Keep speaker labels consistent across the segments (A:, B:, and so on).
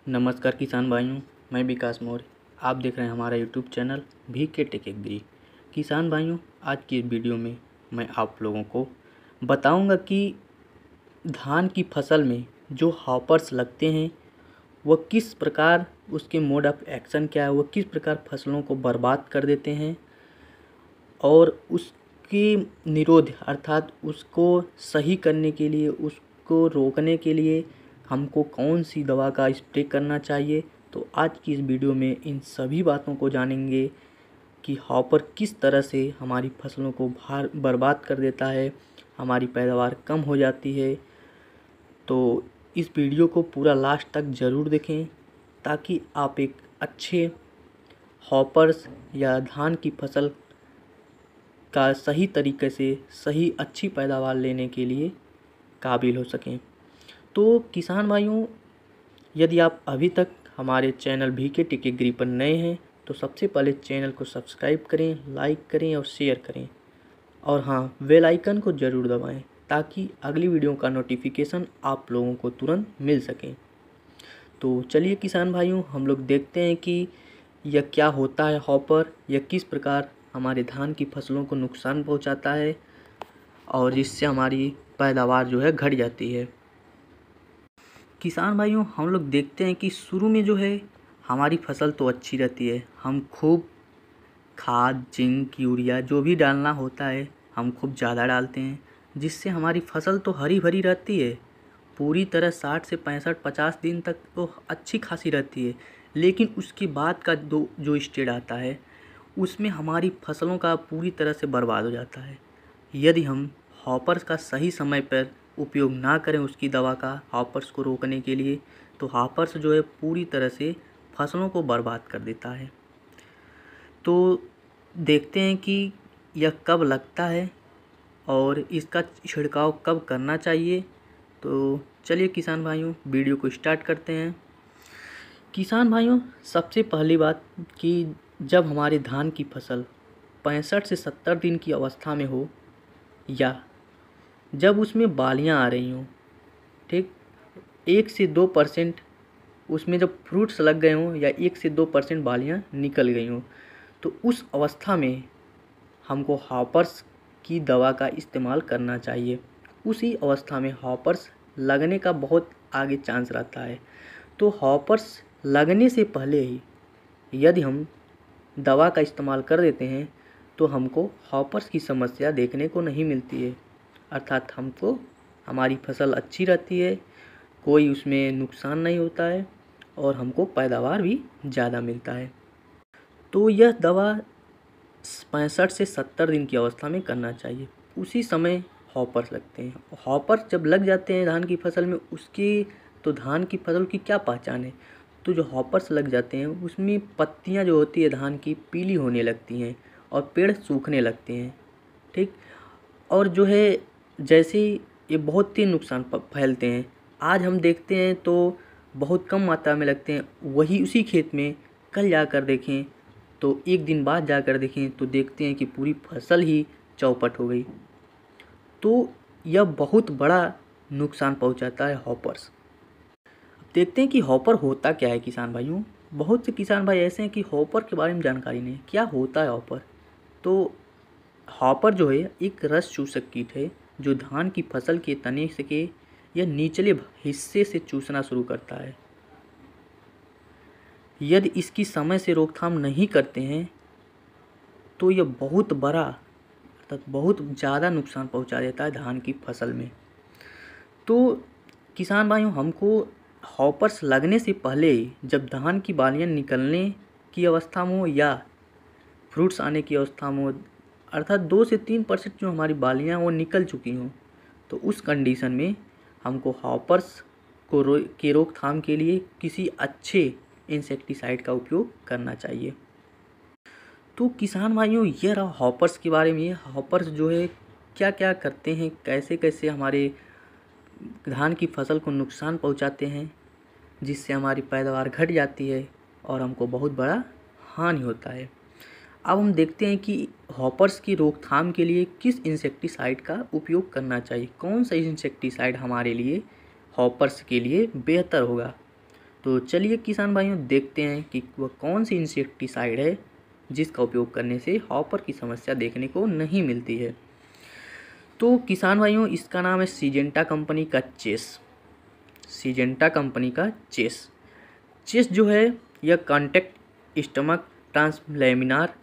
A: नमस्कार किसान भाइयों, मैं विकास मौर्य। आप देख रहे हैं हमारा YouTube channel VK tech agri. किसान भाइयों, आज की वीडियो में मैं आप लोगों को बताऊंगा कि धान की फसल में जो हॉपर्स लगते हैं वह किस प्रकार, उसके मोड ऑफ एक्शन क्या है, वह किस प्रकार फसलों को बर्बाद कर देते हैं और उसकी निरोध अर्थात उसको सही करने के लिए, उसको रोकने के लिए हमको कौन सी दवा का स्प्रे करना चाहिए। तो आज की इस वीडियो में इन सभी बातों को जानेंगे कि हॉपर किस तरह से हमारी फसलों को बर्बाद कर देता है, हमारी पैदावार कम हो जाती है। तो इस वीडियो को पूरा लास्ट तक ज़रूर देखें ताकि आप एक अच्छे हॉपर्स या धान की फसल का सही तरीके से सही अच्छी पैदावार लेने के लिए काबिल हो सकें। तो किसान भाइयों, यदि आप अभी तक हमारे चैनल VK टेक एग्री पर नए हैं तो सबसे पहले चैनल को सब्सक्राइब करें, लाइक करें और शेयर करें, और हाँ, बेल आइकन को ज़रूर दबाएं ताकि अगली वीडियो का नोटिफिकेशन आप लोगों को तुरंत मिल सके। तो चलिए किसान भाइयों, हम लोग देखते हैं कि यह क्या होता है हॉपर, यह किस प्रकार हमारे धान की फसलों को नुकसान पहुंचाता है और जिससे हमारी पैदावार जो है घट जाती है। किसान भाइयों, हम लोग देखते हैं कि शुरू में जो है हमारी फसल तो अच्छी रहती है, हम खूब खाद, जिंक, यूरिया जो भी डालना होता है हम खूब ज़्यादा डालते हैं, जिससे हमारी फसल तो हरी भरी रहती है पूरी तरह। 60 से 65-50 दिन तक तो अच्छी खासी रहती है, लेकिन उसके बाद का जो स्टेज आता है उसमें हमारी फसलों का पूरी तरह से बर्बाद हो जाता है। यदि हम हॉपर्स का सही समय पर उपयोग ना करें, उसकी दवा का हॉपर्स को रोकने के लिए, तो हॉपर्स जो है पूरी तरह से फसलों को बर्बाद कर देता है। तो देखते हैं कि यह कब लगता है और इसका छिड़काव कब करना चाहिए। तो चलिए किसान भाइयों, वीडियो को स्टार्ट करते हैं। किसान भाइयों, सबसे पहली बात कि जब हमारे धान की फसल 65 से 70 दिन की अवस्था में हो या जब उसमें बालियां आ रही हों, ठीक, 1 से 2% उसमें जब फ्रूट्स लग गए हों या 1 से 2% बालियां निकल गई हों, तो उस अवस्था में हमको हॉपर्स की दवा का इस्तेमाल करना चाहिए। उसी अवस्था में हॉपर्स लगने का बहुत आगे चांस रहता है। तो हॉपर्स लगने से पहले ही यदि हम दवा का इस्तेमाल कर देते हैं तो हमको हॉपर्स की समस्या देखने को नहीं मिलती है, अर्थात हमको हमारी फसल अच्छी रहती है, कोई उसमें नुकसान नहीं होता है और हमको पैदावार भी ज़्यादा मिलता है। तो यह दवा 65 से 70 दिन की अवस्था में करना चाहिए, उसी समय हॉपर्स लगते हैं। हॉपर जब लग जाते हैं धान की फसल में, उसकी तो धान की फसल की क्या पहचान है। तो जो हॉपर्स लग जाते हैं उसमें पत्तियां जो होती है धान की पीली होने लगती हैं और पेड़ सूखने लगते हैं, ठीक। और जो है जैसे ये बहुत ही नुकसान फैलते हैं। आज हम देखते हैं तो बहुत कम मात्रा में लगते हैं, वही उसी खेत में कल जाकर देखें तो एक दिन बाद जाकर देखें तो देखते हैं कि पूरी फसल ही चौपट हो गई। तो यह बहुत बड़ा नुकसान पहुंचाता है हॉपर्स। अब देखते हैं कि हॉपर होता क्या है किसान भाइयों। बहुत से किसान भाई ऐसे हैं कि हॉपर के बारे में जानकारी नहीं, क्या होता है हॉपर। तो हॉपर जो है एक रस चूसक कीट है जो धान की फसल के तने से के या निचले हिस्से से चूसना शुरू करता है। यदि इसकी समय से रोकथाम नहीं करते हैं तो यह बहुत बड़ा अर्थात बहुत ज़्यादा नुकसान पहुंचा देता है धान की फसल में। तो किसान भाइयों, हमको हॉपर्स लगने से पहले ही जब धान की बालियां निकलने की अवस्था में हो या फ्रूट्स आने की अवस्था में हो, अर्थात 2 से 3% जो हमारी बालियां वो निकल चुकी हों, तो उस कंडीशन में हमको हॉपर्स को रोकथाम के लिए किसी अच्छे इंसेक्टिसाइड का उपयोग करना चाहिए। तो किसान भाइयों, ये रहा हॉपर्स के बारे में। हॉपर्स जो है क्या क्या करते हैं, कैसे कैसे हमारे धान की फसल को नुकसान पहुंचाते हैं, जिससे हमारी पैदावार घट जाती है और हमको बहुत बड़ा हानि होता है। अब हम देखते हैं कि हॉपर्स की रोकथाम के लिए किस इंसेक्टिसाइड का उपयोग करना चाहिए, कौन सा इंसेक्टिसाइड हमारे लिए हॉपर्स के लिए बेहतर होगा। तो चलिए किसान भाइयों देखते हैं कि वह कौन सी इंसेक्टिसाइड है जिसका उपयोग करने से हॉपर की समस्या देखने को नहीं मिलती है। तो किसान भाइयों इसका नाम है सिजेंटा कंपनी का चेस। सिजेंटा कंपनी का चेस चेस जो है यह contact stomach translaminar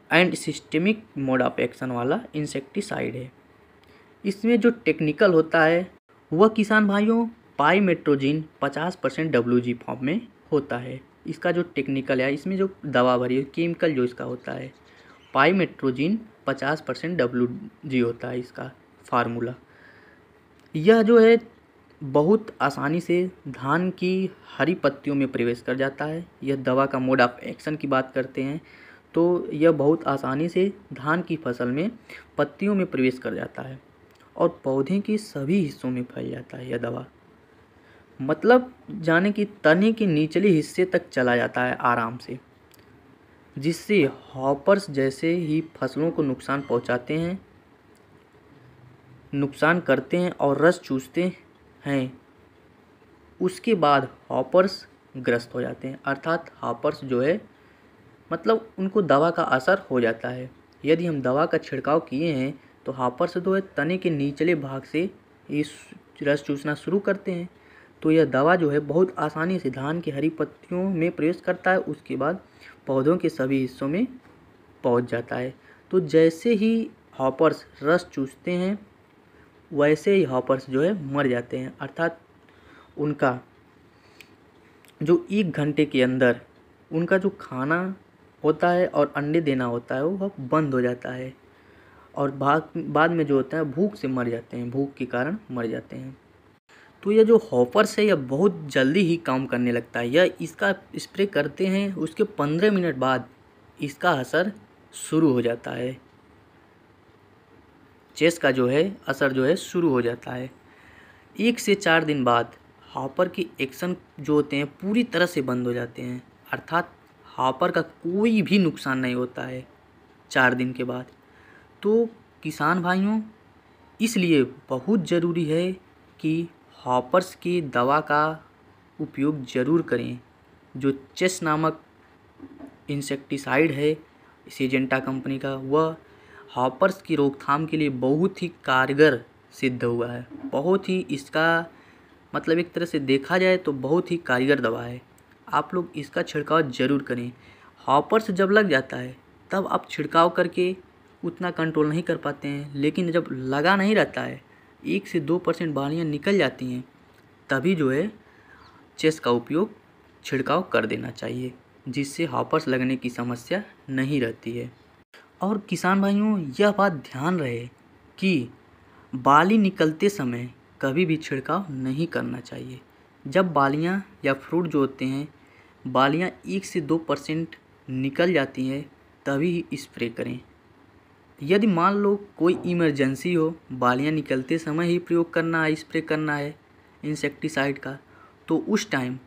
A: and systemic mode of action वाला इंसेक्टिसाइड है। इसमें जो टेक्निकल होता है वह किसान भाइयों पाइमेट्रोजिन 50% WG फॉर्म में होता है। इसका जो टेक्निकल है, इसमें जो दवा भरी है, केमिकल जो इसका होता है पाइमेट्रोजिन 50% WG होता है इसका फार्मूला। यह जो है बहुत आसानी से धान की हरी पत्तियों में प्रवेश कर जाता है। यह दवा का मोड ऑफ एक्शन की बात करते हैं तो यह बहुत आसानी से धान की फसल में पत्तियों में प्रवेश कर जाता है और पौधे के सभी हिस्सों में फैल जाता है। यह दवा मतलब जाने कि तने के निचले हिस्से तक चला जाता है आराम से, जिससे हॉपर्स जैसे ही फसलों को नुकसान पहुंचाते हैं, नुकसान करते हैं और रस चूसते हैं, उसके बाद हॉपर्स ग्रस्त हो जाते हैं। अर्थात हॉपर्स जो है मतलब उनको दवा का असर हो जाता है। यदि हम दवा का छिड़काव किए हैं तो हॉपर्स जो है तने के निचले भाग से इस रस चूसना शुरू करते हैं, तो यह दवा जो है बहुत आसानी से धान की हरी पत्तियों में प्रवेश करता है, उसके बाद पौधों के सभी हिस्सों में पहुंच जाता है। तो जैसे ही हॉपर्स रस चूसते हैं वैसे ही हॉपर्स जो है मर जाते हैं। अर्थात उनका जो 1 घंटे के अंदर उनका जो खाना होता है और अंडे देना होता है वह बंद हो जाता है और बाद में जो होता है भूख से मर जाते हैं, भूख के कारण मर जाते हैं। तो यह जो हॉपर्स है यह बहुत जल्दी ही काम करने लगता है। यह इसका स्प्रे करते हैं उसके 15 मिनट बाद इसका असर शुरू हो जाता है। चेस का जो है असर जो है शुरू हो जाता है। 1 से 4 दिन बाद हॉपर की एक्शन जो होते हैं पूरी तरह से बंद हो जाते हैं। अर्थात हॉपर का कोई भी नुकसान नहीं होता है 4 दिन के बाद। तो किसान भाइयों इसलिए बहुत ज़रूरी है कि हॉपर्स की दवा का उपयोग ज़रूर करें। जो चेस नामक इंसेक्टिसाइड है सिजेंटा कंपनी का, वह हॉपर्स की रोकथाम के लिए बहुत ही कारगर सिद्ध हुआ है। बहुत ही इसका मतलब एक तरह से देखा जाए तो बहुत ही कारगर दवा है। आप लोग इसका छिड़काव ज़रूर करें। हॉपर्स जब लग जाता है तब आप छिड़काव करके उतना कंट्रोल नहीं कर पाते हैं, लेकिन जब लगा नहीं रहता है 1 से 2% बालियाँ निकल जाती हैं तभी जो है चेस का उपयोग छिड़काव कर देना चाहिए, जिससे हॉपर्स लगने की समस्या नहीं रहती है। और किसान भाइयों यह बात ध्यान रहे कि बाली निकलते समय कभी भी छिड़काव नहीं करना चाहिए। जब बालियाँ या फ्रूट जो होते हैं बालियाँ 1 से 2% निकल जाती हैं तभी ही स्प्रे करें। यदि मान लो कोई इमरजेंसी हो, बालियाँ निकलते समय ही प्रयोग करना है, स्प्रे करना है इंसेक्टिसाइड का, तो उस टाइम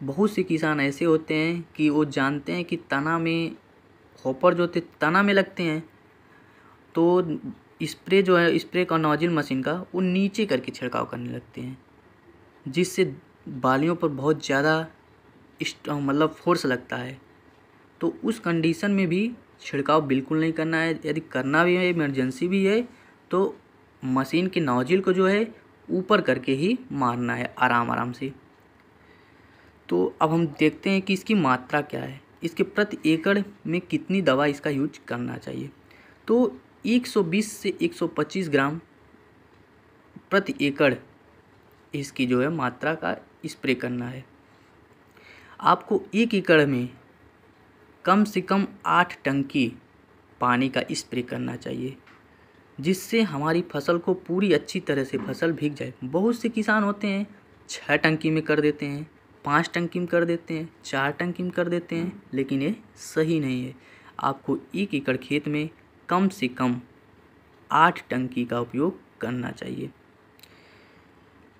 A: बहुत से किसान ऐसे होते हैं कि वो जानते हैं कि तना में हॉपर जो होते तना में लगते हैं, तो स्प्रे जो है स्प्रे का नोजल मशीन का वो नीचे करके छिड़काव करने लगते हैं, जिससे बालियों पर बहुत ज़्यादा मतलब फोर्स लगता है। तो उस कंडीशन में भी छिड़काव बिल्कुल नहीं करना है। यदि करना भी है, इमरजेंसी भी है, तो मशीन के नोजल को जो है ऊपर करके ही मारना है आराम आराम से। तो अब हम देखते हैं कि इसकी मात्रा क्या है, इसके प्रति एकड़ में कितनी दवा इसका यूज करना चाहिए। तो 120 से 125 ग्राम प्रति एकड़ इसकी जो है मात्रा का स्प्रे करना है। आपको 1 एकड़ में कम से कम 8 टंकी पानी का स्प्रे करना चाहिए, जिससे हमारी फसल को पूरी अच्छी तरह से फसल भीग जाए। बहुत से किसान होते हैं 6 टंकी में कर देते हैं, 5 टंकी में कर देते हैं, 4 टंकी में कर देते हैं, लेकिन ये सही नहीं है। आपको 1 एकड़ खेत में कम से कम 8 टंकी का उपयोग करना चाहिए।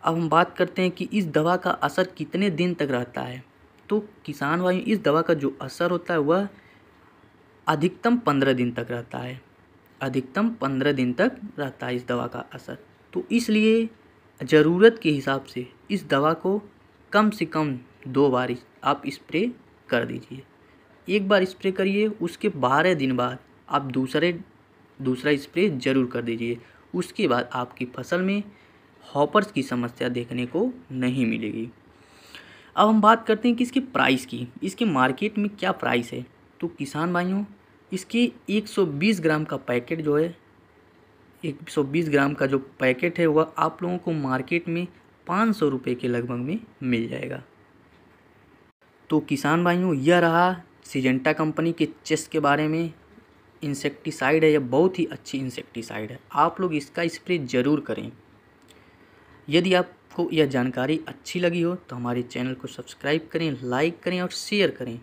A: अब हम बात करते हैं कि इस दवा का असर कितने दिन तक रहता है। तो किसान भाई इस दवा का जो असर होता है वह अधिकतम 15 दिन तक रहता है। अधिकतम 15 दिन तक रहता है इस दवा का असर। तो इसलिए ज़रूरत के हिसाब से इस दवा को कम से कम 2 बार आप स्प्रे कर दीजिए। एक बार स्प्रे करिए, उसके 12 दिन बाद आप दूसरा स्प्रे ज़रूर कर दीजिए। उसके बाद आपकी फसल में हॉपर्स की समस्या देखने को नहीं मिलेगी। अब हम बात करते हैं कि इसकी प्राइस की, इसके मार्केट में क्या प्राइस है। तो किसान भाइयों, इसके 120 ग्राम का पैकेट जो है, 120 ग्राम का जो पैकेट है वह आप लोगों को मार्केट में 500 रुपये के लगभग में मिल जाएगा। तो किसान भाइयों, यह रहा सिजेंटा कंपनी के चेस के बारे में। इंसेक्टिसाइड है, यह बहुत ही अच्छी इंसेक्टिसाइड है, आप लोग इसका स्प्रे ज़रूर करें। यदि आपको यह जानकारी अच्छी लगी हो तो हमारे चैनल को सब्सक्राइब करें, लाइक करें और शेयर करें।